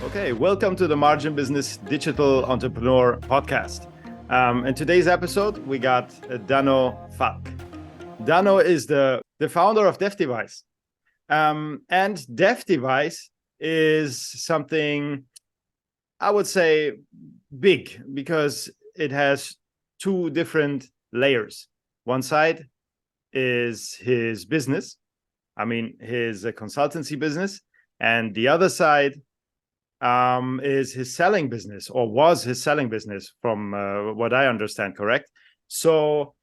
Okay, welcome to the Margin Business Digital Entrepreneur Podcast. In today's episode, we got Dano Falk. Dano is the founder of DefDevice. And DefDevice is something, I would say, big because it has two different layers. One side is his business, his consultancy business, and the other side is his selling business, or was his selling business, from what I understand, correct? So,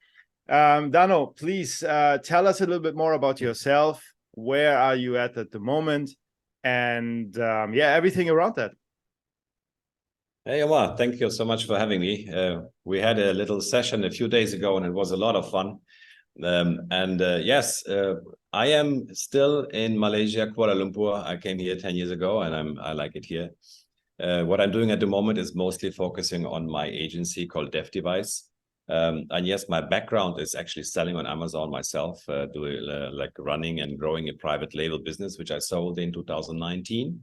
Dano, please tell us a little bit more about yourself. Where are you at the moment? And everything around that. Hey, Omar, thank you so much for having me. We had a little session a few days ago, and it was a lot of fun. Yes, I am still in Malaysia, Kuala Lumpur. I came here 10 years ago, and I like it here. What I'm doing at the moment is mostly focusing on my agency called DefDevice. And yes, my background is actually selling on Amazon myself, doing like running and growing a private label business, which I sold in 2019.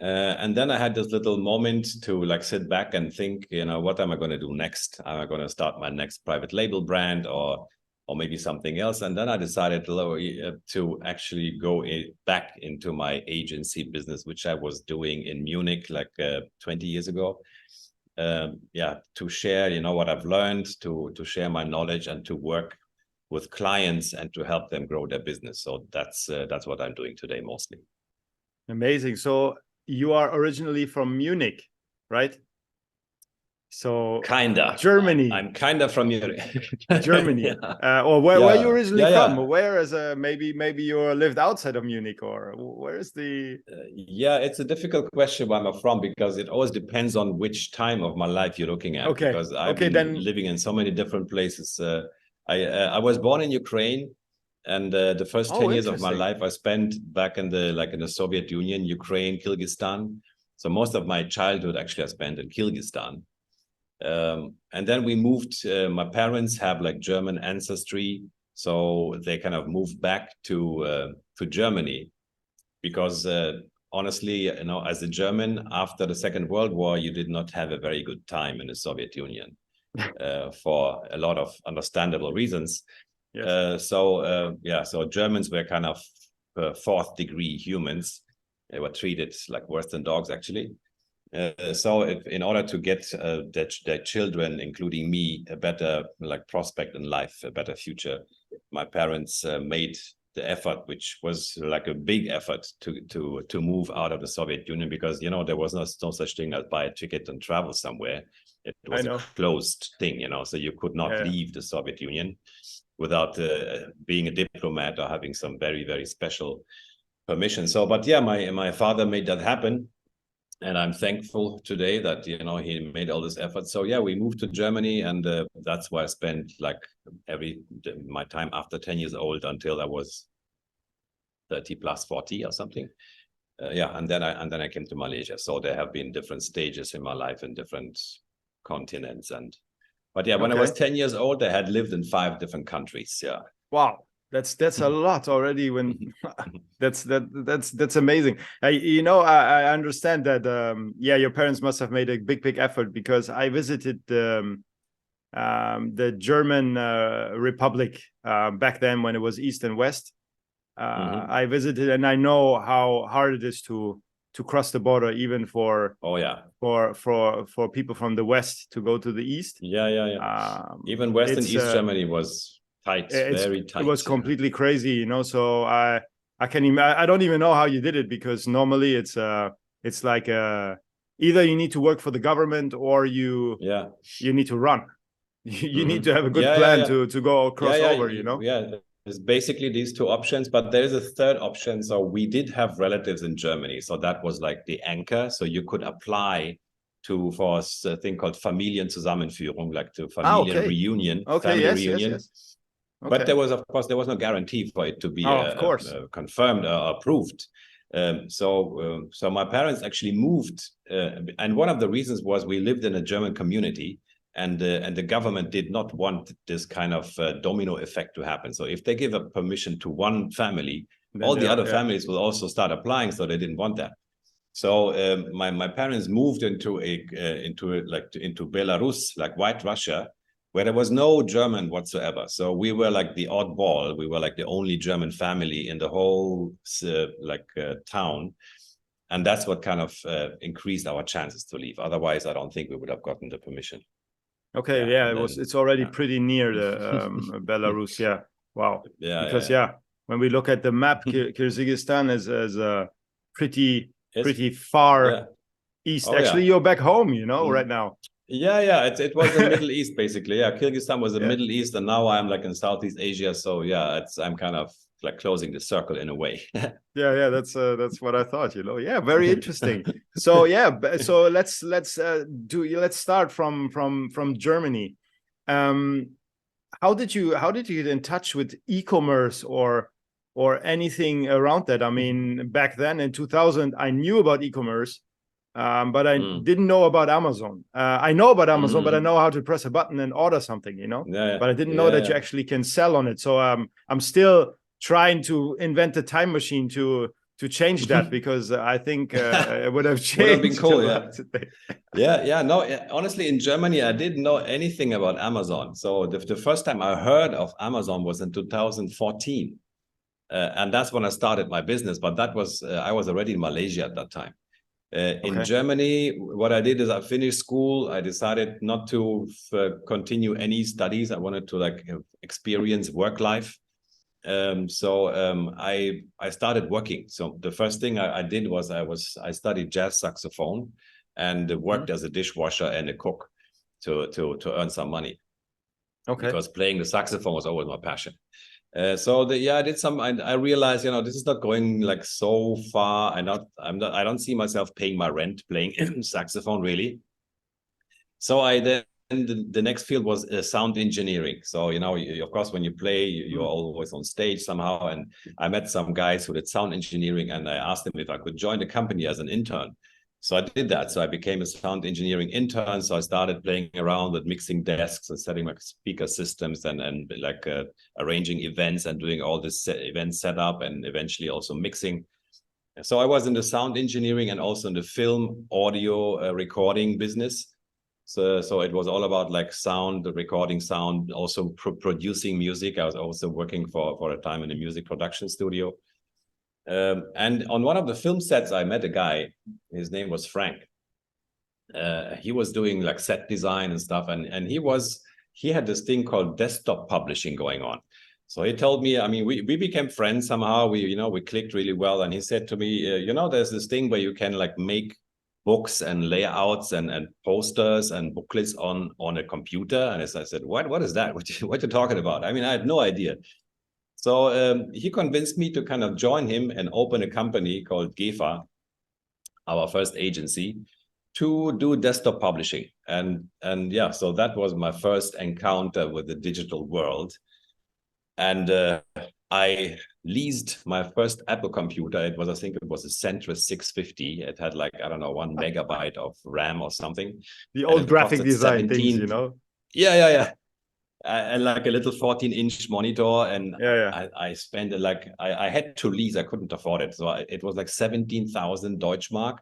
And then I had this little moment to like sit back and think, what am I going to do next? Am I going to start my next private label brand or maybe something else? And then I decided to actually go back into my agency business, which I was doing in Munich like 20 years ago. To share, what I've learned, to share my knowledge and to work with clients and to help them grow their business. So that's what I'm doing today mostly. Amazing. So you are originally from Munich, right? So kinda Germany. I'm kinda from Munich. Germany. Yeah. Or where are you originally from? Yeah. Where is maybe you lived outside of Munich, or where is the? It's a difficult question where I'm from, because it always depends on which time of my life you're looking at. Okay. Because I've been living in so many different places. I was born in Ukraine, and the first 10 years of my life I spent back in the Soviet Union, Ukraine, Kyrgyzstan. So most of my childhood actually I spent in Kyrgyzstan. And then we moved. My parents have like German ancestry, so they kind of moved back to Germany, because honestly, as a German, after the Second World War, you did not have a very good time in the Soviet Union for a lot of understandable reasons. Yes. So Germans were kind of fourth degree humans. They were treated like worse than dogs, actually. So in order to get their children, including me, a better prospect in life, a better future, my parents made the effort, which was like a big effort to move out of the Soviet Union, because there was no such thing as buy a ticket and travel somewhere. It was a closed thing, so you could not leave the Soviet Union without being a diplomat or having some very, very special permission. So, but my father made that happen. And I'm thankful today that, he made all this effort. So, we moved to Germany, and that's where I spent my time after 10 years old until I was 30 plus 40 or something. And then I came to Malaysia. So there have been different stages in my life in different continents. When I was 10 years old, I had lived in 5 different countries. Yeah. Wow. That's a lot already. That's amazing. I understand that your parents must have made a big effort, because I visited the German Republic back then when it was East and West. I visited, and I know how hard it is to cross the border, even for people from the West to go to the East. Even West and East Germany was tight, very tight. It was completely crazy, So I don't even know how you did it, because normally it's like either you need to work for the government or you need to run. You need to have a good plan to go cross over. There's basically these 2 options, but there is a third option. So we did have relatives in Germany, so that was like the anchor. So you could apply for a thing called Familienzusammenführung, like to family reunion, family reunion. Yes. Okay. But there was no guarantee for it to be confirmed or approved. So my parents actually moved, and one of the reasons was we lived in a German community, and the government did not want this kind of domino effect to happen. So if they give a permission to one family, then all the other families will also start applying. So they didn't want that. So my parents moved into Belarus, like White Russia, where there was no German whatsoever. So we were like the oddball. We were like the only German family in the whole town. And that's what kind of increased our chances to leave. Otherwise, I don't think we would have gotten the permission. Okay, yeah, it's already pretty near the Belarus. Yeah, wow. Yeah, because when we look at the map, Kyrgyzstan is pretty far east. Actually, you're back home, right now. Yeah. It was the Middle East basically. Yeah, Kyrgyzstan was the Middle East, and now I'm like in Southeast Asia. So yeah, I'm kind of like closing the circle in a way. That's what I thought. Yeah, very interesting. So let's start from Germany. How did you get in touch with e-commerce or anything around that? I mean, back then in 2000, I knew about e-commerce, but I didn't know about Amazon. I know about Amazon, but I know how to press a button and order something, but I didn't know that you actually can sell on it. So I'm still trying to invent a time machine to change that, because I think it would have changed. Would have been cool, No, honestly, in Germany, I didn't know anything about Amazon. So the first time I heard of Amazon was in 2014. And that's when I started my business. But that was, I was already in Malaysia at that time. In Germany, what I did is I finished school. I decided not to continue any studies. I wanted to experience work life. I started working. So the first thing I did was I studied jazz saxophone and worked as a dishwasher and a cook to earn some money. Because playing the saxophone was always my passion. I did some. I realized, this is not going like so far. I don't see myself paying my rent playing saxophone really. So the next field was sound engineering. So, of course, when you play, you're always on stage somehow. And I met some guys who did sound engineering, and I asked them if I could join the company as an intern. So I did that. So I became a sound engineering intern. So I started playing around with mixing desks and setting up speaker systems and arranging events and doing all this event setup and eventually also mixing. So I was in the sound engineering and also in the film audio recording business. So it was all about sound, recording sound, also producing music. I was also working for a time in a music production studio. And on one of the film sets, I met a guy. His name was Frank. He was doing set design and stuff. And he had this thing called desktop publishing going on. So he told me, we became friends somehow. We clicked really well. And he said to me, there's this thing where you can make books and layouts and posters and booklets on a computer. And as I said, what is that? What you talking about? I had no idea. So he convinced me to kind of join him and open a company called GEFA, our first agency, to do desktop publishing. So that was my first encounter with the digital world. And I leased my first Apple computer. I think it was a Centris 650. It had 1 megabyte of RAM or something. The old graphic design things, Yeah. And a little 14-inch monitor. And I spent I had to lease. I couldn't afford it. So it was 17,000 Deutschmark,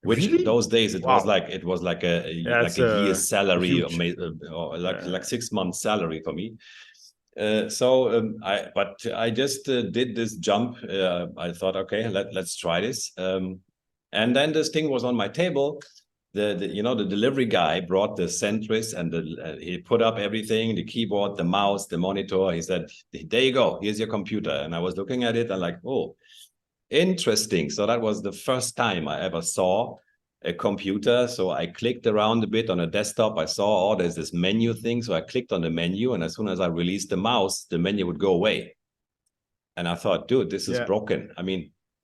which in those days it was like a year's salary or 6 months salary for me. I just did this jump. I thought, okay, let's try this. And then this thing was on my table. The delivery guy brought the Centris and he put up everything, the keyboard, the mouse, the monitor. He said, there you go, here's your computer. And I was looking at it and oh, interesting. So that was the first time I ever saw a computer. So I clicked around a bit on a desktop. I saw, there's this menu thing. So I clicked on the menu, and as soon as I released the mouse, the menu would go away. And I thought, dude, this is broken.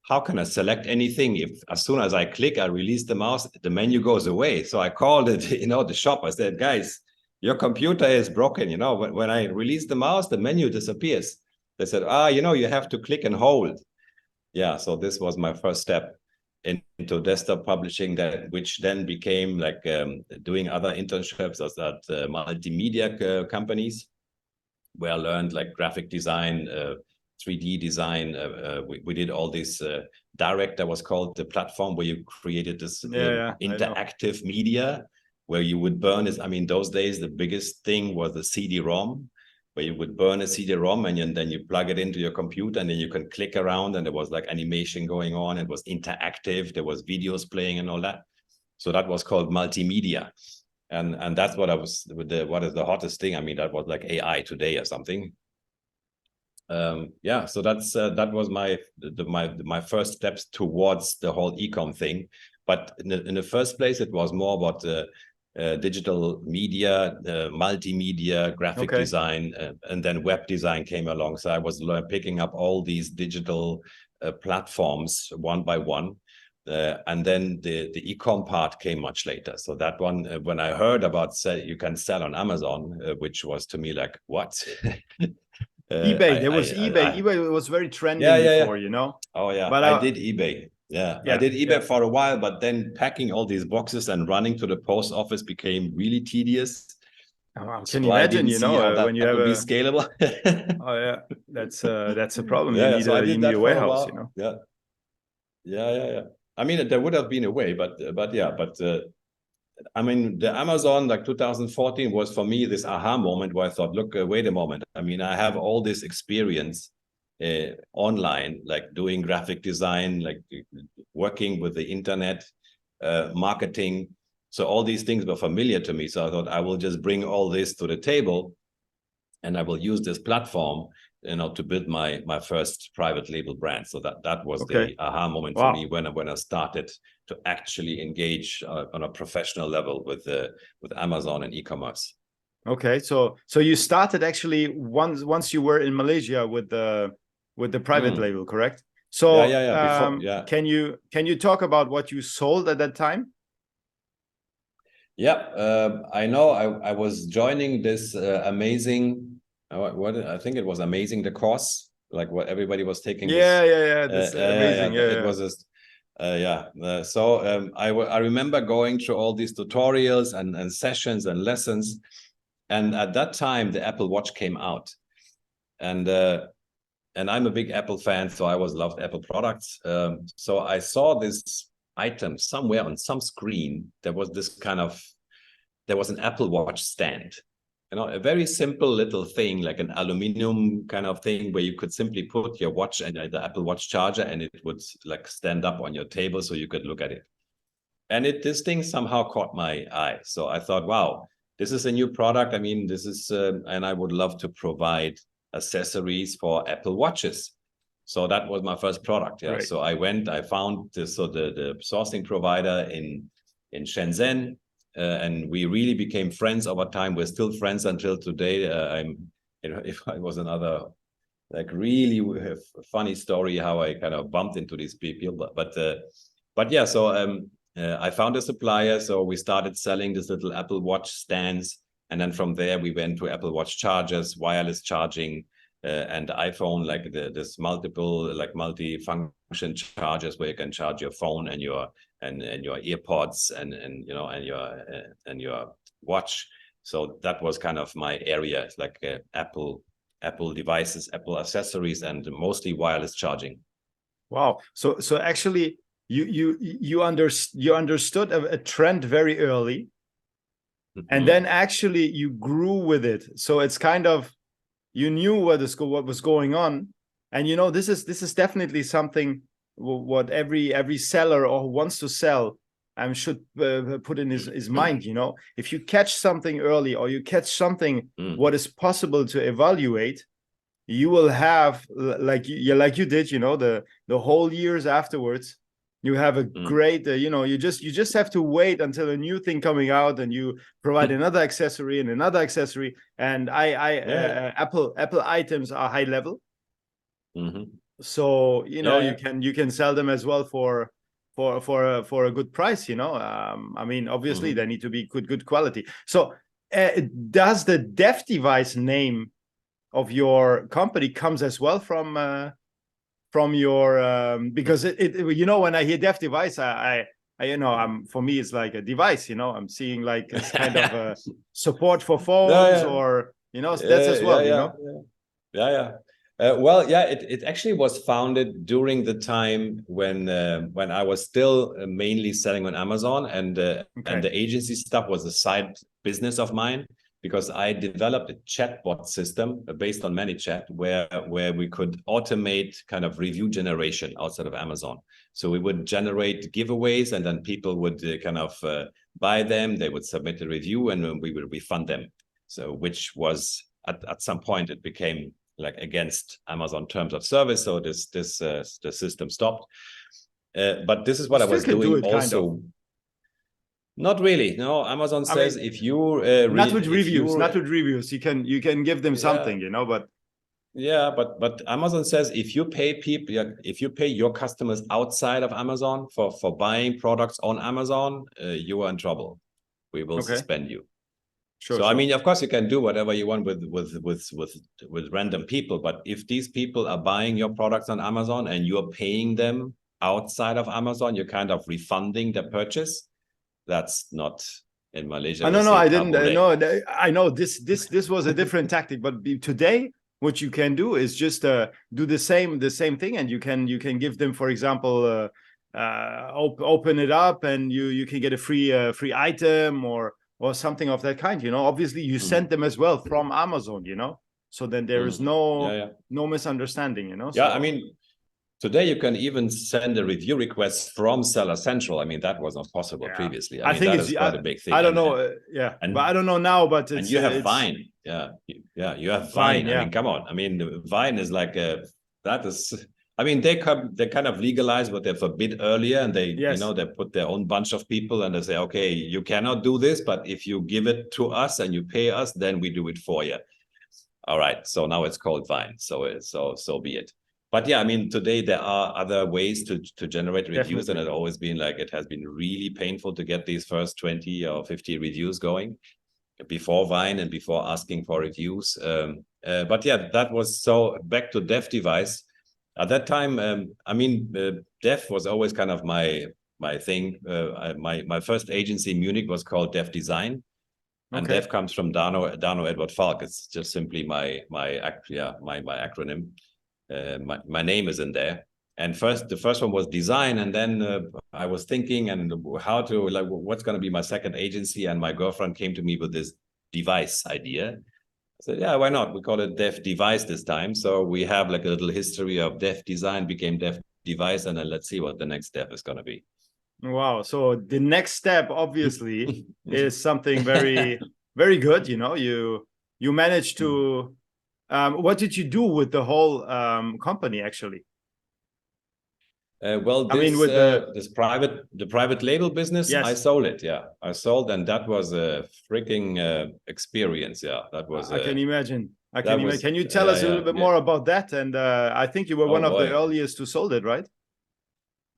How can I select anything if as soon as I click, I release the mouse, the menu goes away? So I called it, the shop. I said, guys, your computer is broken. When I release the mouse, the menu disappears. They said, you have to click and hold. Yeah, so this was my first step into desktop publishing, which then became doing other internships at multimedia companies, where I learned graphic design, 3D design. We did all this direct, that was called the platform, where you created this interactive media where you would burn this. I mean, those days, the biggest thing was the CD-ROM, where you would burn a CD-ROM and then you plug it into your computer and then you can click around and there was like animation going on. It was interactive. There was videos playing and all that. So that was called multimedia. And that's what what is the hottest thing. I mean, that was like AI today or something. So that was my first steps towards the whole e-com thing. But in the first place, it was more about digital media, multimedia, graphic design, and then web design came along. So I was picking up all these digital platforms one by one. And then the e-com part came much later. So that one, when I heard about you can sell on Amazon, which was to me like, what? eBay, eBay was very trending before, you know? Oh yeah, but I did eBay. Yeah, I did eBay for a while, but then packing all these boxes and running to the post office became really tedious. Can you imagine, you know, when you have be scalable? Oh yeah, that's a problem. Yeah, you so I did that a for warehouse, a while. you know? Yeah. I mean, there would have been a way, but I mean, the Amazon, like 2014 was for me this aha moment where I thought, look, wait a moment. I mean, I have all this experience online, like doing graphic design, like working with the internet, marketing. So all these things were familiar to me. So I thought I will just bring all this to the table and I will use this platform, you know, to build my first private label brand. So that was the aha moment for me when I started to actually engage on a professional level with Amazon and e-commerce. Okay, so you started actually once you were in Malaysia with the private label, correct? So can you talk about what you sold at that time? Yeah, I know. I was joining this amazing. What I think it was amazing, the course, like what everybody was taking. That's amazing. It was just I remember going through all these tutorials and sessions and lessons, and at that time the Apple Watch came out, and I'm a big Apple fan, so I always loved Apple products. So I saw this item somewhere on some screen. There was an Apple Watch stand. You know, a very simple little thing, like an aluminum kind of thing where you could simply put your watch and the Apple Watch charger and it would like stand up on your table so you could look at it. And this thing somehow caught my eye. So I thought, wow, this is a new product. I mean, this is, and I would love to provide accessories for Apple Watches. So that was my first product. Yeah. Right. So I found the sourcing provider in Shenzhen. And we really became friends over time. We're still friends until today. If I was another like really funny story how I kind of bumped into these people, but yeah. So I found a supplier, so we started selling this little Apple Watch stands, and then from there we went to Apple Watch chargers, wireless charging, and iPhone, like this multi-function chargers where you can charge your phone and your earpods and you know and your watch. So that was kind of my area. It's like Apple devices, Apple accessories, and mostly wireless charging. Wow. So actually you understood a trend very early, and then actually you grew with it. So it's kind of, you knew what was going on, and you know this is definitely something what every seller or who wants to sell should put in his mind. You know, if you catch something early or you catch something what is possible to evaluate, you will have like you did. You know, the whole years afterwards, you have a great. You know, you just have to wait until a new thing coming out, and you provide another accessory and another accessory. And Apple items are high level. So you know you can sell them as well for a good price. You know, I mean, obviously they need to be good quality. So does the DefDevice name of your company comes as well from your because it you know, when I hear DefDevice, I you know, for me it's like a device. You know, I'm seeing like it's kind of a support for phones or you know, that's as well. You know. Well, yeah, it actually was founded during the time when I was still mainly selling on Amazon, and the agency stuff was a side business of mine, because I developed a chatbot system based on ManyChat where we could automate kind of review generation outside of Amazon. So we would generate giveaways, and then people would kind of buy them. They would submit a review, and we would refund them. So which was at some point it became like against Amazon terms of service, so the system stopped. But this is what I was doing also. Kind of. Not really. No, Amazon says, I mean, if you not with reviews, you can give them something, you know, but yeah, but Amazon says if you pay people, if you pay your customers outside of Amazon for buying products on Amazon, you are in trouble. We will suspend you. Sure. I mean, of course, you can do whatever you want with random people, but if these people are buying your products on Amazon and you're paying them outside of Amazon, you're kind of refunding the purchase. That's not in Malaysia. No, I didn't. No, I know this was a different tactic, but today what you can do is just do the same thing, and you can give them, for example, open it up, and you can get a free item or something of that kind, you know. Obviously you send them as well from Amazon, you know, so then there is no misunderstanding, you know. Yeah, so, I mean, today you can even send a review request from Seller Central. I mean, that was not possible previously. I mean, think that is quite a big thing. I don't know, but I don't know now, but it's, and you have Vine. Yeah, you have Vine. I mean, come on. I mean, Vine is like that is, I mean, they kind of legalize what they forbid earlier, and they, you know, they put their own bunch of people and they say, okay, you cannot do this, but if you give it to us and you pay us, then we do it for you. All right. So now it's called Vine. So be it. But yeah, I mean, today there are other ways to generate reviews, and it's always been like, it has been really painful to get these first 20 or 50 reviews going before Vine and before asking for reviews. But yeah, that was, so back to DefDevice. At that time, I mean, Dev was always kind of my thing. My first agency in Munich was called DefDesign, and Dev comes from Dano Edward Falk. It's just simply my acronym. My name is in there. And the first one was design, and then I was thinking and how to, like, what's going to be my second agency, and my girlfriend came to me with this device idea. I said, yeah, why not? We call it DefDevice this time. So we have like a little history of Dev Design became DefDevice, and then let's see what the next step is going to be. Wow. So the next step, obviously, is something very, very good. You know, you managed to, what did you do with the whole company, actually? Well, this, I mean, with the private label business, I sold it. Yeah, I sold, and that was a freaking experience. Yeah, that was. I can imagine. Can you tell us a little bit more about that? And I think you were one of the earliest who sold it, right?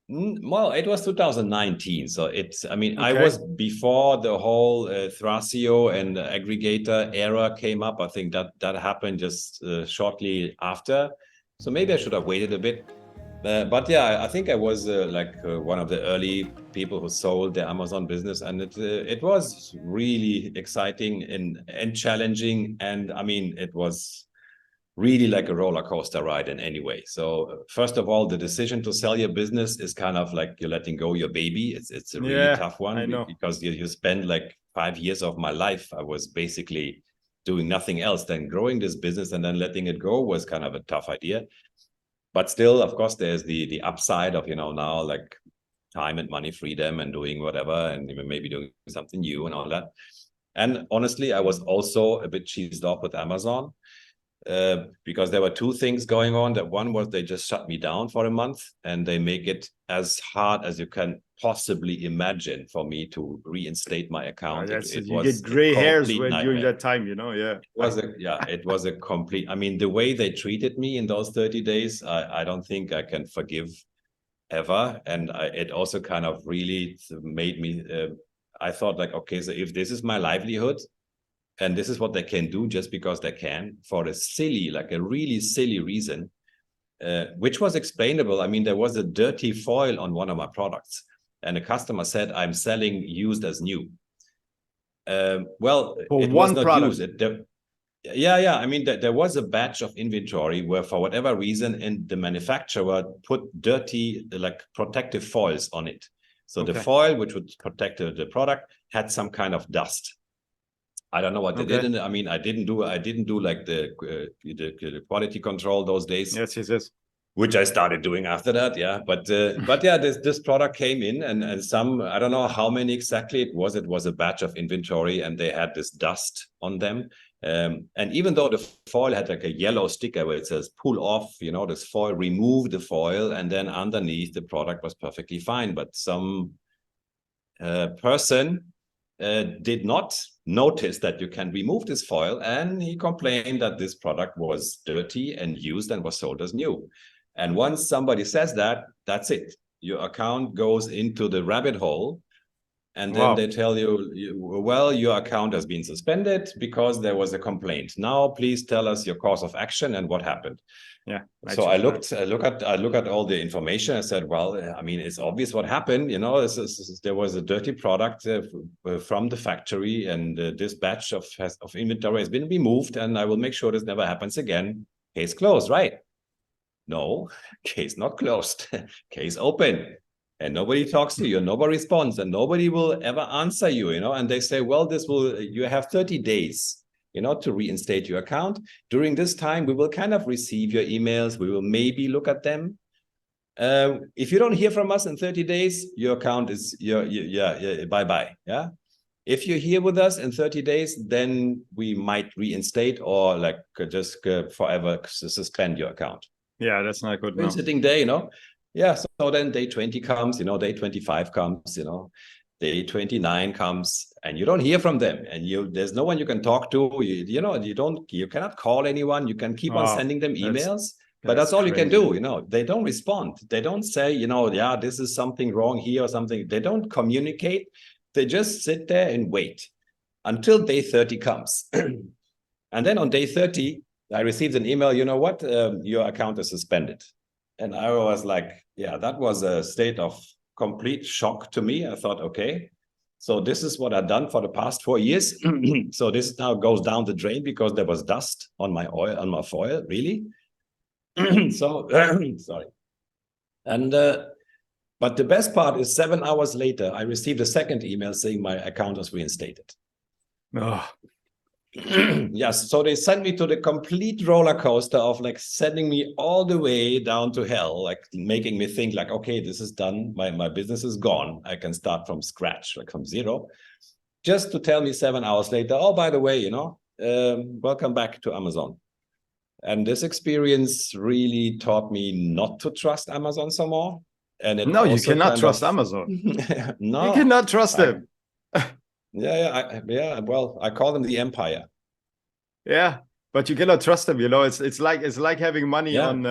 Well, it was 2019, so it's. I mean, I was before the whole Thrasio and aggregator era came up. I think that happened just shortly after. So maybe I should have waited a bit. But yeah, I think I was one of the early people who sold the Amazon business, and it was really exciting and challenging. And I mean, it was really like a roller coaster ride in any way. So first of all, the decision to sell your business is kind of like you're letting go your baby. It's a really tough one, because you spend like 5 years of my life. I was basically doing nothing else than growing this business, and then letting it go was kind of a tough idea. But still, of course, there's the upside of, you know, now like time and money freedom and doing whatever, and maybe doing something new and all that. And honestly, I was also a bit cheesed off with Amazon because there were two things going on. That one was they just shut me down for a month, and they make it as hard as you can possibly imagine for me to reinstate my account. It was, you get gray hairs during that time, you know. It was a complete, I mean, the way they treated me in those 30 days, I don't think I can forgive ever. And it also kind of really made me, I thought like, okay, so if this is my livelihood, and this is what they can do just because they can, for a silly, like a really silly reason, which was explainable. I mean, there was a dirty foil on one of my products, and a customer said, I'm selling used as new. Well, for it was not product. Used. Yeah. I mean, there was a batch of inventory where, for whatever reason, and the manufacturer put dirty, like protective foils on it. So the foil, which would protect the product, had some kind of dust. I don't know what they did. I mean, I didn't do like the quality control those days. Yes. Which I started doing after that, yeah. But yeah, this product came in, and some, I don't know how many exactly it was. It was a batch of inventory, and they had this dust on them. And even though the foil had like a yellow sticker where it says "pull off," this foil, remove the foil, and then underneath the product was perfectly fine. But some person did not notice that you can remove this foil, and he complained that this product was dirty and used and was sold as new. And once somebody says that, that's it. Your account goes into the rabbit hole. And then they tell you, well, your account has been suspended because there was a complaint. Now, please tell us your course of action and what happened. Yeah. So I look at all the information. I said, well, I mean, it's obvious what happened. There was a dirty product from the factory, and this batch of inventory has been removed, and I will make sure this never happens again. Case closed, right? No, case not closed. Case open. And nobody talks to you, nobody responds, and nobody will ever answer you, and they say, well, you have 30 days, to reinstate your account. During this time, we will kind of receive your emails. We will maybe look at them. If you don't hear from us in 30 days, your account is bye-bye. Yeah. If you're here with us in 30 days, then we might reinstate or just forever suspend your account. Yeah, that's not good. No. Sitting there, Yeah, so then day 20 comes, day 25 comes, day 29 comes, and you don't hear from them, and there's no one you can talk to. You cannot call anyone. You can keep on sending them emails, but that's all crazy. You can do. They don't respond. They don't say, yeah, this is something wrong here or something. They don't communicate. They just sit there and wait until day 30 comes. And then on day 30, I received an email, you know what, your account is suspended. And I was like, yeah, that was a state of complete shock to me. I thought, okay, so this is what I've done for the past 4 years. So this now goes down the drain because there was dust on my foil, really? So, sorry. And, but the best part is 7 hours later, I received a second email saying my account was reinstated. Oh. Yes, so they sent me to the complete roller coaster of sending me all the way down to hell, making me think okay, this is done. My business is gone. I can start from scratch, from zero, just to tell me 7 hours later, oh, by the way, welcome back to Amazon. And this experience really taught me not to trust Amazon some more. And you cannot trust Amazon. No, you cannot trust them. Yeah. Well, I call them the empire. Yeah, but you cannot trust them. It's like having money on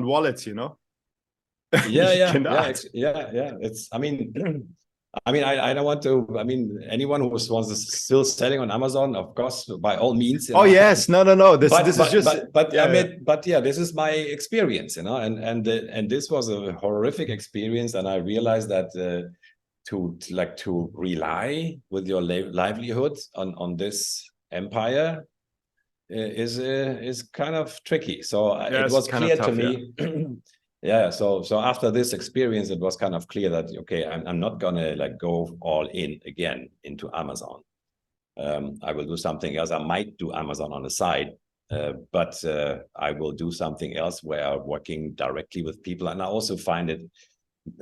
wallets. Yeah. It's. I mean, I don't want to. I mean, anyone who wants to still selling on Amazon, of course, by all means. Oh yes, no. This is just. This is my experience, and this was a horrific experience, and I realized that. To rely with your livelihood on this empire is kind of tricky. So it was clear to me. Yeah. So after this experience, it was kind of clear that okay, I'm not gonna go all in again into Amazon. I will do something else. I might do Amazon on the side, but I will do something else where I'm working directly with people, and I also find it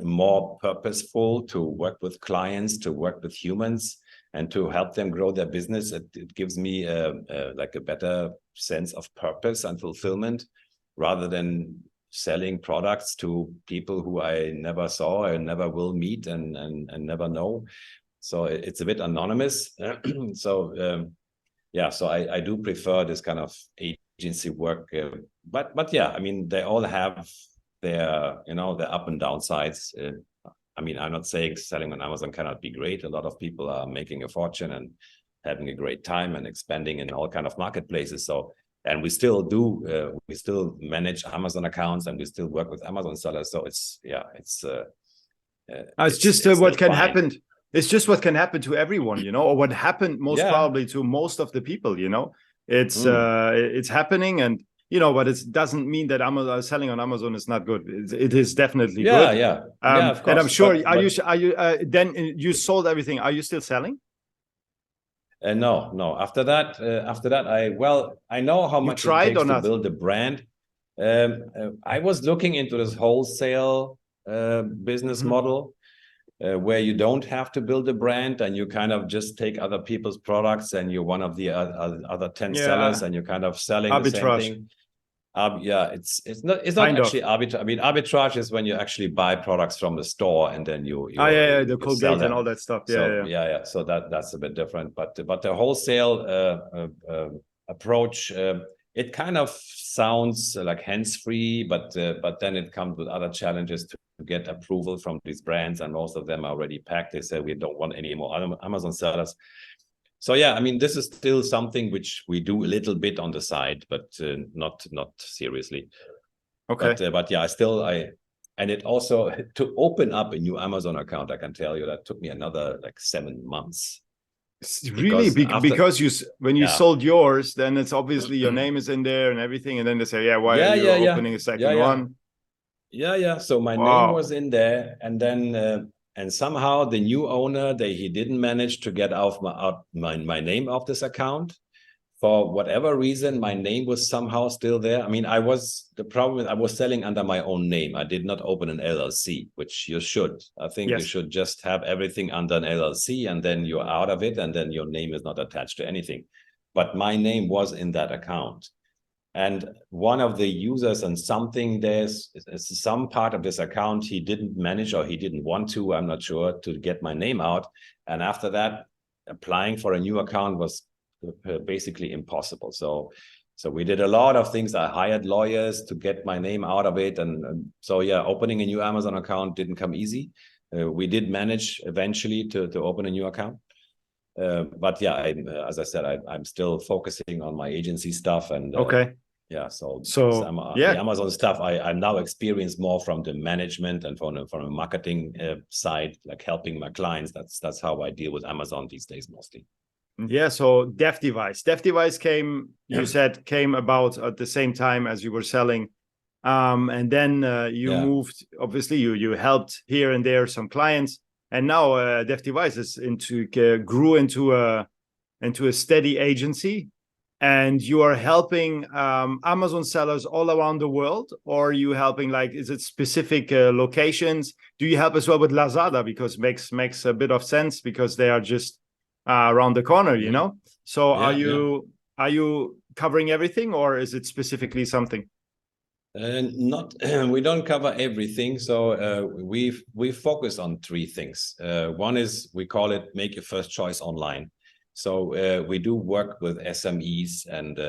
more purposeful to work with clients, to work with humans, and to help them grow their business. It gives me a better sense of purpose and fulfillment, rather than selling products to people who I never saw and never will meet and never know. So it's a bit anonymous. So I do prefer this kind of agency work. But yeah, I mean, they all have their up and down sides. I mean, I'm not saying selling on Amazon cannot be great. A lot of people are making a fortune and having a great time and expanding in all kind of marketplaces. So, and we still do, we still manage Amazon accounts, and we still work with Amazon sellers. So it's just what can happen. It's just what can happen to everyone, or what happened most probably to most of the people, It's happening, and but it doesn't mean that Amazon selling on Amazon is not good. It is definitely good. Yeah, of course. And I'm sure. Are you then you sold everything? Are you still selling? No. After that, I know how much it takes to build a brand. I was looking into this wholesale business model where you don't have to build a brand and you kind of just take other people's products and you're one of the other 10 sellers and you're kind of selling arbitrage. The same thing. It's not kind actually arbitrage. I mean, arbitrage is when you actually buy products from the store and then you the Colgate and all that stuff. So that's a bit different. But the wholesale approach, it kind of sounds like hands-free, but then it comes with other challenges to get approval from these brands, and most of them are already packed. They say we don't want any more Amazon sellers. So I mean, this is still something which we do a little bit on the side, but not seriously. Okay. But and it also, to open up a new Amazon account, I can tell you that took me another like 7 months. Really? Because when you sold yours, then it's obviously your name is in there and everything, and then they say, why are you opening a second one? So my name was in there, and then and somehow the new owner, he didn't manage to get my name off this account. For whatever reason, my name was somehow still there. I mean, the problem is I was selling under my own name. I did not open an LLC, which you should. I think you should just have everything under an LLC, and then you're out of it, and then your name is not attached to anything. But my name was in that account. And one of the users and there's some part of this account, he didn't manage, or he didn't want to, I'm not sure, to get my name out. And after that, applying for a new account was basically impossible. So we did a lot of things. I hired lawyers to get my name out of it. And so opening a new Amazon account didn't come easy. We did manage eventually to open a new account. But as I said, I'm still focusing on my agency stuff. And the Amazon stuff, I'm now experienced more from the management and from a marketing side, like helping my clients. That's how I deal with Amazon these days mostly. Yeah, so DefDevice came about at the same time as you were selling, and then you moved. Obviously, you helped here and there some clients, and now DefDevice grew into a steady agency, and you are helping Amazon sellers all around the world, or are you helping, is it specific locations? Do you help as well with Lazada, because makes a bit of sense, because they are just around the corner, So are you covering everything, or is it specifically something? We don't cover everything. So we focus on 3 things. One is, we call it make your first choice online. So we do work with SMEs and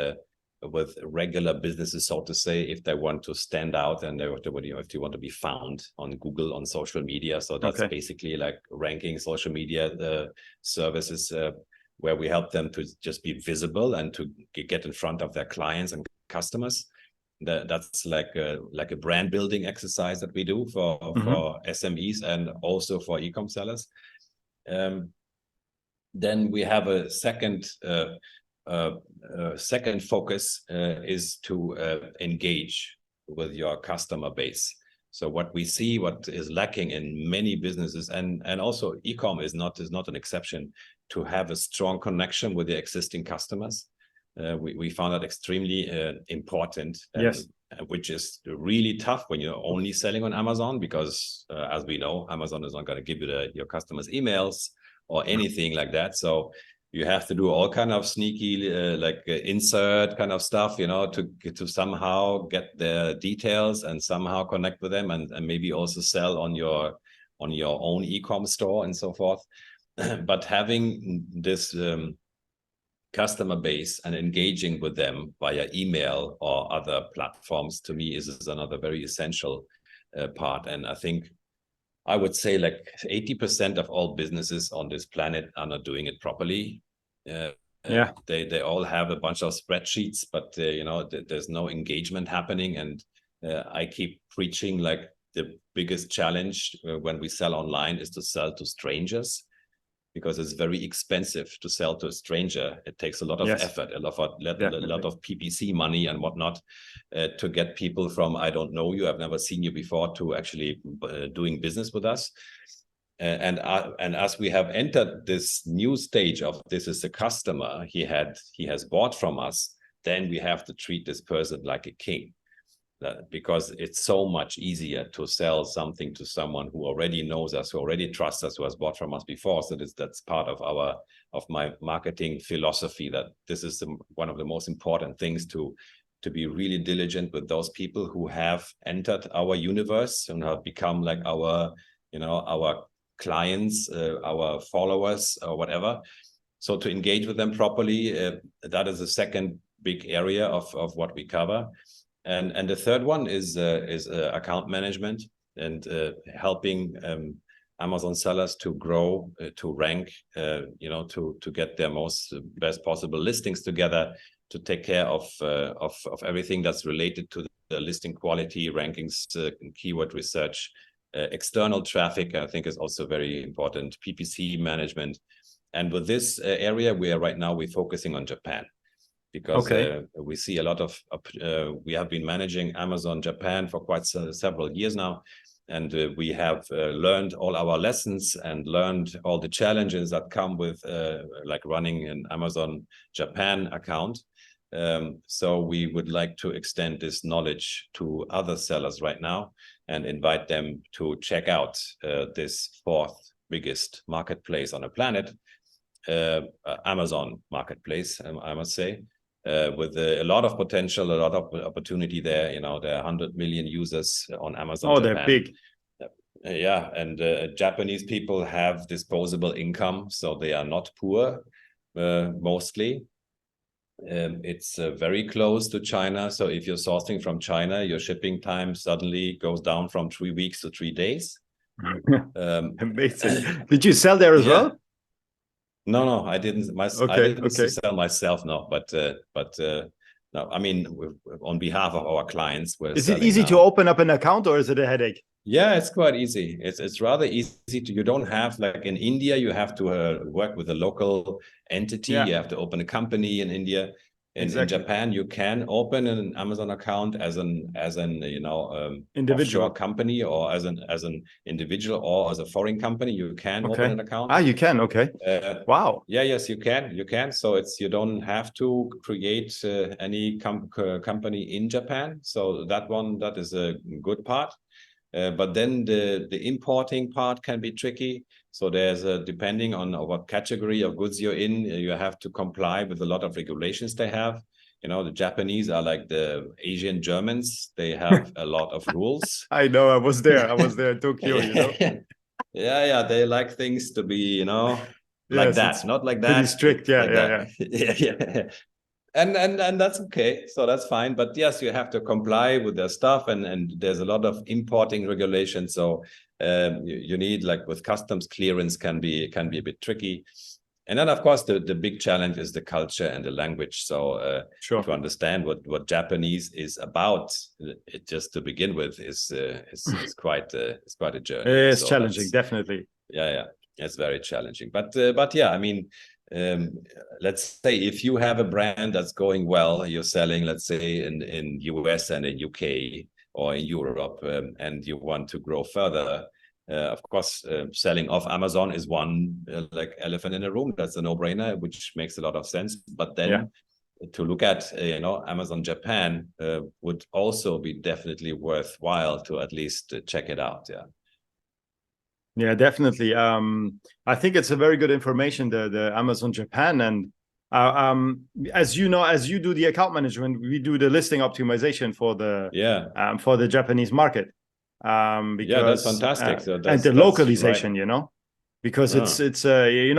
with regular businesses, so to say, if they want to stand out and if they want to be found on Google, on social media. So that's basically like ranking social media services where we help them to just be visible and to get in front of their clients and customers. That's like a brand building exercise that we do for SMEs and also for e-com sellers. Then we have a second focus is to engage with your customer base. So what we see, what is lacking in many businesses, and also e-com is not an exception, to have a strong connection with the existing customers. We found that extremely important. Which is really tough when you're only selling on Amazon, because as we know, Amazon is not going to give you your customers' emails or anything like that. So you have to do all kind of sneaky insert kind of stuff, to somehow get their details and somehow connect with them, and maybe also sell on your own e-com store and so forth. But having this customer base and engaging with them via email or other platforms, to me, is another very essential part. And I think I would say 80% of all businesses on this planet are not doing it properly. They all have a bunch of spreadsheets, but there's no engagement happening. And I keep preaching the biggest challenge when we sell online is to sell to strangers, because it's very expensive to sell to a stranger. It takes a lot of effort, a lot of PPC money and whatnot to get people from I don't know you, I've never seen you before, to actually doing business with us. And as we have entered this new stage of this is the customer, he has bought from us, then we have to treat this person like a king. Because it's so much easier to sell something to someone who already knows us, who already trusts us, who has bought from us before. So that's part of my marketing philosophy, that this is one of the most important things, to be really diligent with those people who have entered our universe and have become like our clients, our followers or whatever. So to engage with them properly, that is the second big area of what we cover. And the third one is account management and helping Amazon sellers to grow, to rank, to get their best possible listings together, to take care of everything that's related to the listing quality, rankings, keyword research, external traffic. I think is also very important. PPC management, and with this area, we're focusing on Japan. Because we see a lot of, we have been managing Amazon Japan for quite several years now. And we have learned all our lessons and learned all the challenges that come with like running an Amazon Japan account. So we would like to extend this knowledge to other sellers right now and invite them to check out this fourth biggest marketplace on the planet, Amazon marketplace, I must say. With a lot of potential, a lot of opportunity there. There are 100 million users on Amazon. Oh, Japan. they're big. Yeah, and Japanese people have disposable income, so they are not poor, mostly. It's very close to China, so if you're sourcing from China, your shipping time suddenly goes down from 3 weeks to 3 days. Amazing. Did you sell there as well? No, I didn't. I didn't sell myself, no. But no, I mean, on behalf of our clients, is it easy to open up an account, or is it a headache? Yeah, it's quite easy. It's rather easy to. You don't have, like in India, you have to work with a local entity. Yeah. You have to open a company in India. In Japan, you can open an Amazon account as an individual offshore company, or as an individual, or as a foreign company. You can open an account. You can. Okay. Wow. Yeah. Yes, you can. You can. So you don't have to create any company in Japan. So that is a good part. But then the importing part can be tricky. So there's depending on what category of goods you're in, you have to comply with a lot of regulations they have. The Japanese are like the Asian Germans. They have a lot of rules. I know. I was there in Tokyo, Yeah. They like things to be, like that, not like that. Pretty strict. Yeah. Like yeah. And that's okay. So that's fine. But yes, you have to comply with their stuff, and there's a lot of importing regulations. So you need, like with customs clearance, can be a bit tricky. And then of course the big challenge is the culture and the language. So to understand what Japanese is about, just to begin with, is quite a journey. It's challenging, definitely. Yeah, it's very challenging. But yeah, I mean. Let's say if you have a brand that's going well, you're selling, let's say in US and in UK or in Europe, and you want to grow further, of course, selling off Amazon is one like elephant in a room. That's a no-brainer, which makes a lot of sense. But then to look at Amazon Japan would also be definitely worthwhile to at least check it out. Yeah, definitely. I think it's a very good information, the Amazon Japan. And as you know, as you do the account management, we do the listing optimization for the Japanese market. Because, that's fantastic. So and the localization, right. Because it's when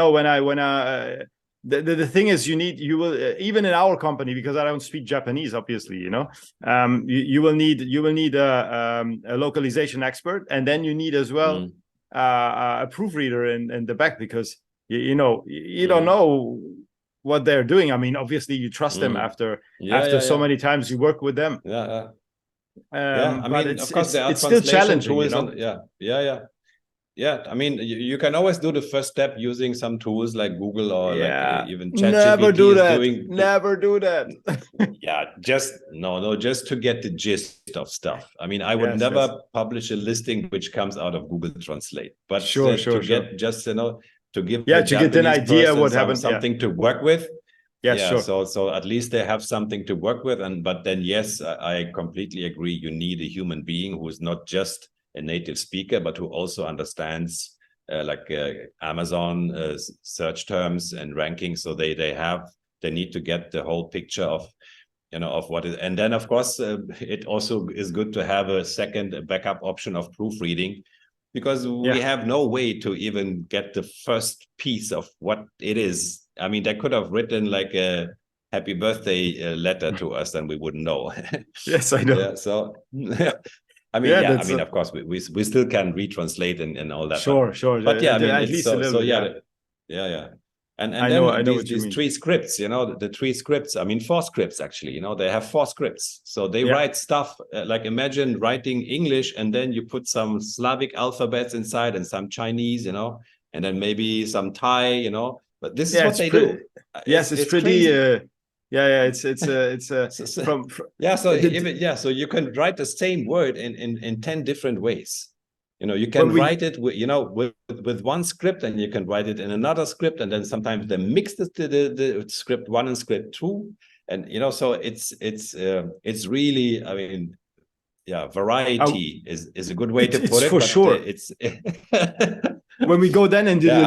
the thing is, you will even in our company, because I don't speak Japanese, obviously, you will need a localization expert, and then you need as well. A proofreader in the back, because you don't know what they're doing. I mean, obviously you trust them after so many times you work with them. I mean, of course, it's still challenging. Yeah, I mean, you can always do the first step using some tools like Google or like even Never ChatGPT do is that. doing. Never do that. Yeah, just to get the gist of stuff. I mean, I would Yes, yes. never publish a listing which comes out of Google Translate, but Sure, sure, to sure. get just to give Yeah, the to get an Japanese idea person what happened. Yeah. something to work with. Yes, Yeah, sure. so at least they have something to work with, but then yes, I completely agree. You need a human being who is not just a native speaker, but who also understands Amazon search terms and rankings. So they need to get the whole picture of of what is, and then of course it also is good to have a second backup option of proofreading, because we have no way to even get the first piece of what it is. I mean, they could have written like a happy birthday letter to us and we wouldn't know. Yes, I know. Yeah, so I mean, I mean, of course, we still can retranslate and all that. Sure, sure. But yeah, I mean, at it's least a little bit. yeah, yeah. And I then know what you these mean. three scripts, the three scripts, I mean, four scripts actually, they have four scripts. So they write stuff like, imagine writing English and then you put some Slavic alphabets inside and some Chinese, and then maybe some Thai, but this is what they do. Yes, it's pretty crazy. It's from so you can write the same word in 10 different ways. You can write it with one script, and you can write it in another script, and then sometimes they mix the script 1 and script 2, and so it's really, I mean, yeah, variety is a good way to put it. For sure. It's when we go then into the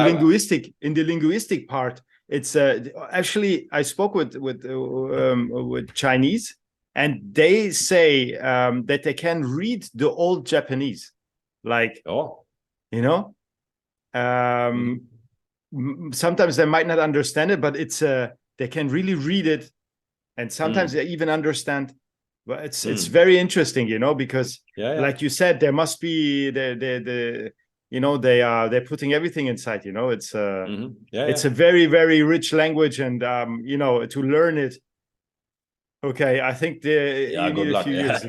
linguistic part, it's actually I spoke with Chinese, and they say that they can read the old Japanese. Like, sometimes they might not understand it, but it's they can really read it, and sometimes they even understand. But it's very interesting, because like you said, there must be they're putting everything inside. It's it's a very, very rich language, and to learn it. Okay, I think you need a few years.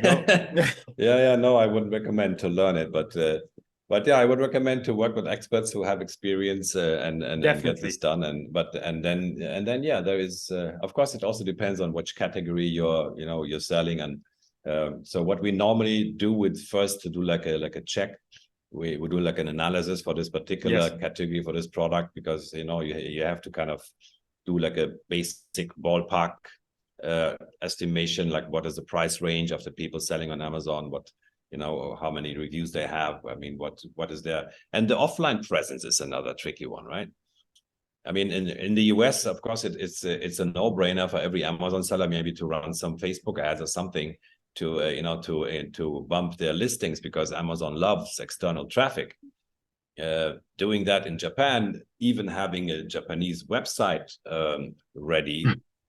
No, I wouldn't recommend to learn it, but yeah, I would recommend to work with experts who have experience and get this done. Then there is of course it also depends on which category you're selling, and so what we normally do with first to do like a check. We do like an analysis for this particular category for this product, because you have to kind of do like a basic ballpark estimation, like what is the price range of the people selling on Amazon, what how many reviews they have. I mean, what is there, and the offline presence is another tricky one, right? I mean, in the US, of course, it's a no-brainer for every Amazon seller maybe to run some Facebook ads or something to to bump their listings, because Amazon loves external traffic. Doing that in Japan, even having a Japanese website ready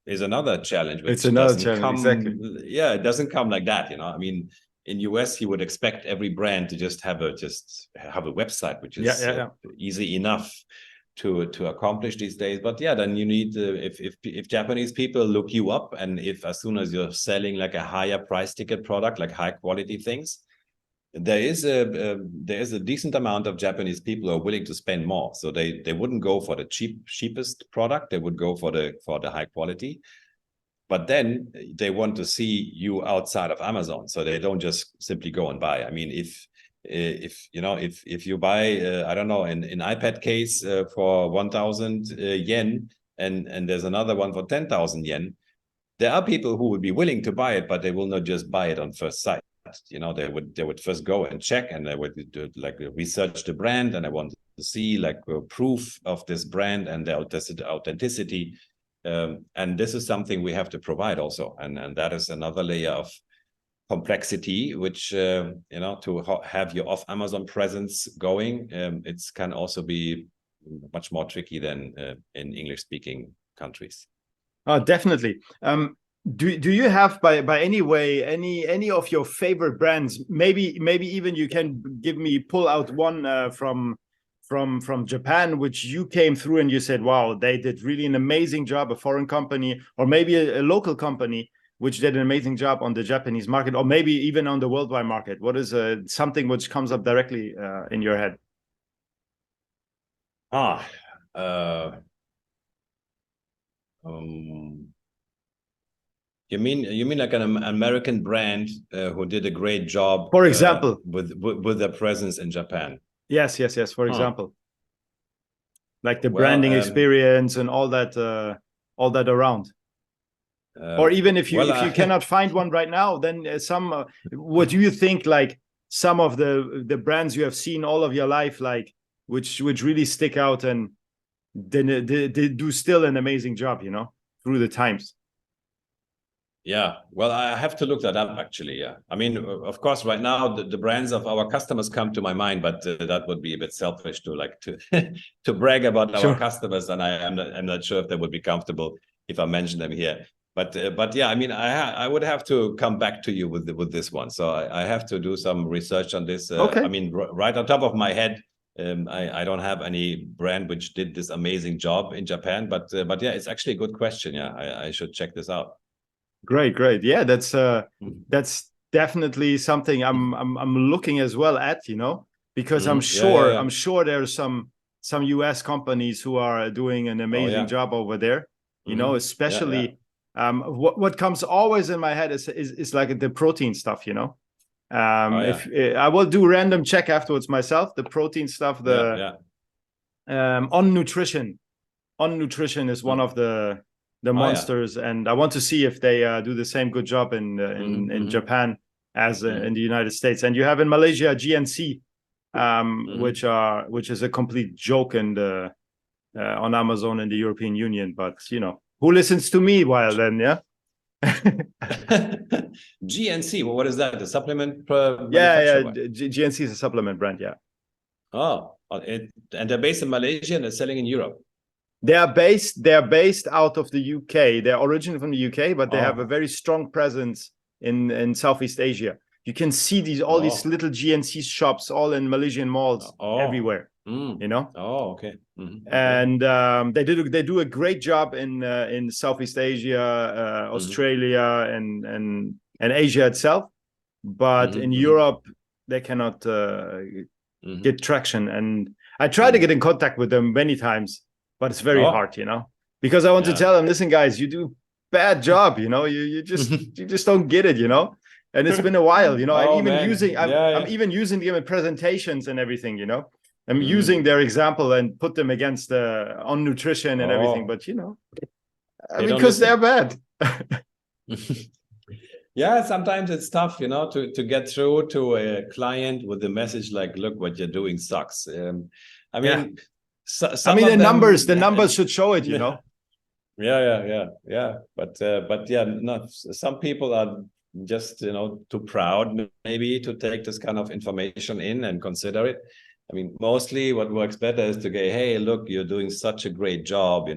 is another challenge. It's another challenge, exactly. Yeah, it doesn't come like that, I mean, in US, you would expect every brand to just have a website, which is easy enough to accomplish these days. But then you need if Japanese people look you up, and if as soon as you're selling like a higher price ticket product, like high quality things, there is a decent amount of Japanese people who are willing to spend more. So they wouldn't go for the cheapest product. They would go for the high quality. But then they want to see you outside of Amazon, so they don't just simply go and buy. I mean, if you buy I don't know, an iPad case for 1,000 yen, and there's another one for 10,000 yen, there are people who would be willing to buy it, but they will not just buy it on first sight. They would first go and check, and they would do like research the brand, and I want to see like proof of this brand and the authenticity. And this is something we have to provide also, and that is another layer of complexity, which to have your off Amazon presence going, it can also be much more tricky than in English speaking countries. Oh, definitely. Do you have by any way any of your favorite brands? Maybe even you can pull out one from Japan, which you came through and you said, wow, they did really an amazing job, a foreign company, or maybe a local company which did an amazing job on the Japanese market, or maybe even on the worldwide market. What is something which comes up directly in your head? Ah, um, you mean like an American brand who did a great job, For example. with their presence in Japan? Yes. For Huh. example, like the Well, branding experience and all that around. Or even if you cannot find one right now, then what do you think, like some of the brands you have seen all of your life, like which really stick out and they do still an amazing job, through the times. Yeah, well, I have to look that up actually. Yeah, I mean, of course, right now the brands of our customers come to my mind, but that would be a bit selfish to to brag about Sure. our customers, and I'm not sure if they would be comfortable if I mention them here. But yeah, I mean, I would have to come back to you with this one. So I have to do some research on this. Okay. I mean, right on top of my head, I don't have any brand which did this amazing job in Japan. But yeah, it's actually a good question. Yeah, I should check this out. Great. Yeah, that's definitely something I'm looking as well at, because I'm sure there's some US companies who are doing an amazing job over there, especially what comes always in my head is like the protein stuff, if I will do random check afterwards myself, the protein stuff, on nutrition is one of the monsters, and I want to see if they do the same good job in Japan as in the United States. And you have in Malaysia GNC, which is a complete joke on Amazon in the European Union. But who listens to me while then? Yeah. GNC, well, what is that? The supplement GNC is a supplement brand. Yeah. Oh, and they're based in Malaysia and they're selling in Europe. They are based out of the UK. They're originally from the UK, but they have a very strong presence in Southeast Asia. You can see these little GNC shops all in Malaysian malls everywhere. Oh, okay. And they do a great job in Southeast Asia, Australia, and Asia itself. But in Europe, they cannot get traction. And I tried to get in contact with them many times, but it's very hard, because I want to tell them, listen, guys, you do bad job, you just don't get it, And it's been a while, I'm even using them in presentations and everything, I'm using their example and put them against on nutrition and everything, but because they're bad. Yeah, sometimes it's tough, to get through to a client with a message like, look, what you're doing sucks. I mean, the numbers should show it, Yeah. But no, some people are just, too proud maybe to take this kind of information in and consider it. I mean, mostly what works better is to go, hey, look, you're doing such a great job,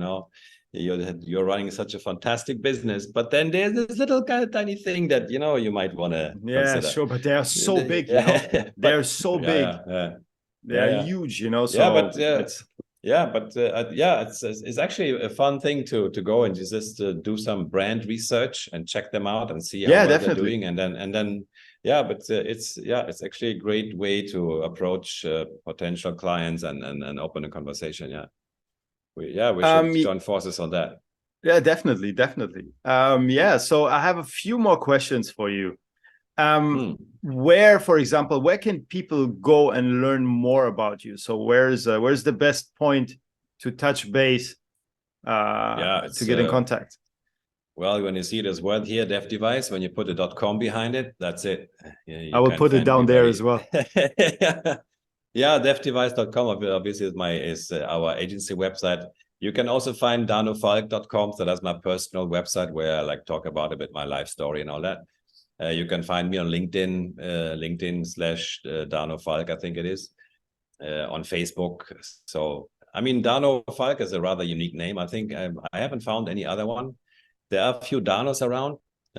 you're running such a fantastic business, but then there's this little kind of tiny thing that you might want to consider. Sure, but they are so big, they're so big. They're huge, so it's actually a fun thing to go and just do some brand research and check them out and see how well they're doing, and then it's actually a great way to approach potential clients and open a conversation. We should join forces on that. Yeah, definitely. So I have a few more questions for you. Where, for example, where can people go and learn more about you? So where's the best point to touch base to get in contact? Well, when you see this word here, DefDevice, when you put a .com behind it, that's it. I will put it down there as well. Yeah, DefDevice.com obviously is our agency website. You can also find danofalk.com. So that's my personal website where I talk about a bit my life story and all that. You can find me on LinkedIn, LinkedIn/ Falk, I think it is, on Facebook. So, I mean, Dano Falk is a rather unique name. I think I haven't found any other one. There are a few Danos around.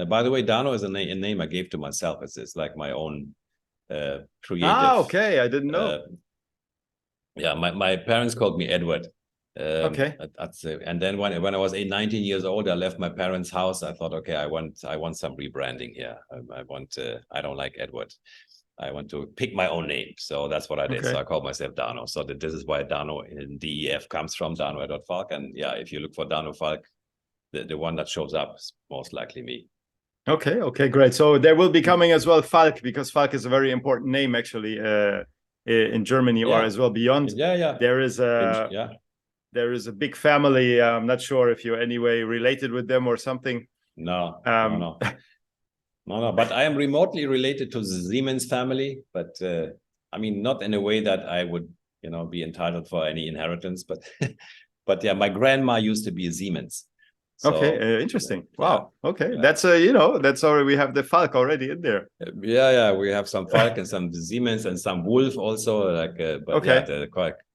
By the way, Dano is a name I gave to myself. It's like my own creative. Okay, I didn't know. My parents called me Edward. Okay. And then when I was 19 years old, I left my parents' house. I thought, okay, I want some rebranding here. I don't like Edward. I want to pick my own name. So that's what I did. Okay. So I called myself Dano. So this is why Dano in DEF comes from Dano.Falk. And yeah, if you look for Dano Falk, the one that shows up is most likely me. Okay, great. So there will be coming as well Falk, because Falk is a very important name actually in Germany or as well beyond. Yeah. There is a big family. I'm not sure if you're anyway related with them or something. No. But I am remotely related to the Siemens family, but I mean, not in a way that I would, be entitled for any inheritance, but but yeah, my grandma used to be a Siemens. So, okay, interesting. Wow. Yeah. Okay, that's that's already, we have the Falk already in there. Yeah, we have some Falk and some Siemens and some Wolf also. But yeah, there are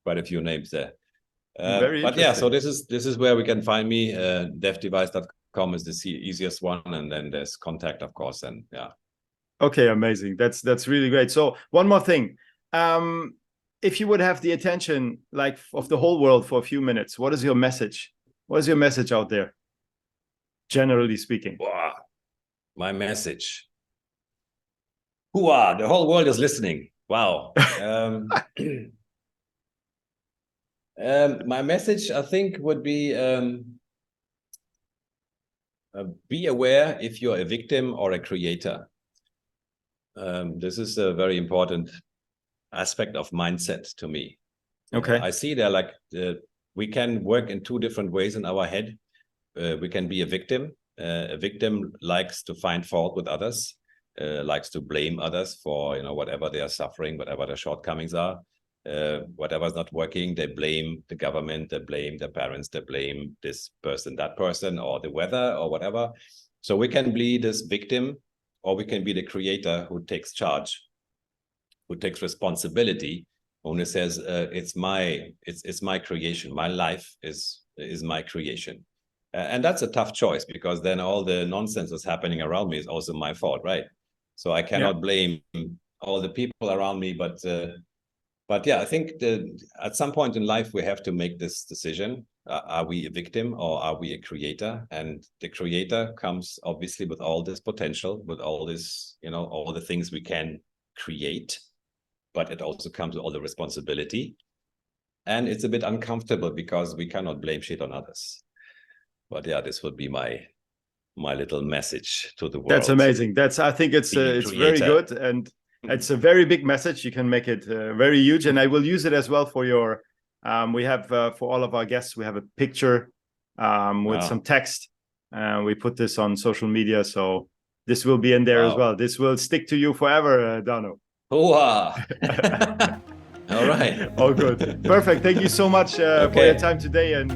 quite a few names there. Very but yeah, so this is where we can find me. DefDevice.com is the easiest one, and then there's contact, of course, and yeah. Okay, amazing. That's really great. So one more thing, if you would have the attention of the whole world for a few minutes, what is your message? What is your message out there, generally speaking? Wow. My message. The whole world is listening. Wow. My message, I think, would be aware if you're a victim or a creator. This is a very important aspect of mindset to me. Okay. I see there we can work in two different ways in our head. We can be a victim. A victim likes to find fault with others, likes to blame others for whatever they are suffering, whatever their shortcomings are. Whatever's not working, they blame the government, they blame their parents, they blame this person, that person, or the weather, or whatever. So we can be this victim, or we can be the creator who takes charge, who takes responsibility, who says, it's my creation, my life is my creation. And that's a tough choice, because then all the nonsense that's happening around me is also my fault, right? So I cannot blame all the people around me, but yeah, I think at some point in life, we have to make this decision. Are we a victim or are we a creator? And the creator comes obviously with all this potential, with all this, all the things we can create, but it also comes with all the responsibility. And it's a bit uncomfortable because we cannot blame shit on others. But yeah, this would be my little message to the world. That's amazing. I think it's very good. And it's a very big message. You can make it very huge, and I will use it as well for your. We have for all of our guests, we have a picture with some text. We put this on social media, so this will be in there as well. This will stick to you forever, Dano. All right. All good. Perfect. Thank you so much for your time today, and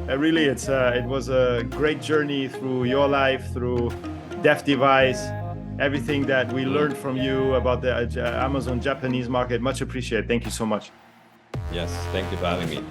really, it was a great journey through your life, through DefDevice. Everything that we learned from you about the Amazon Japanese market. Much appreciated. Thank you so much. Yes, thank you for having me.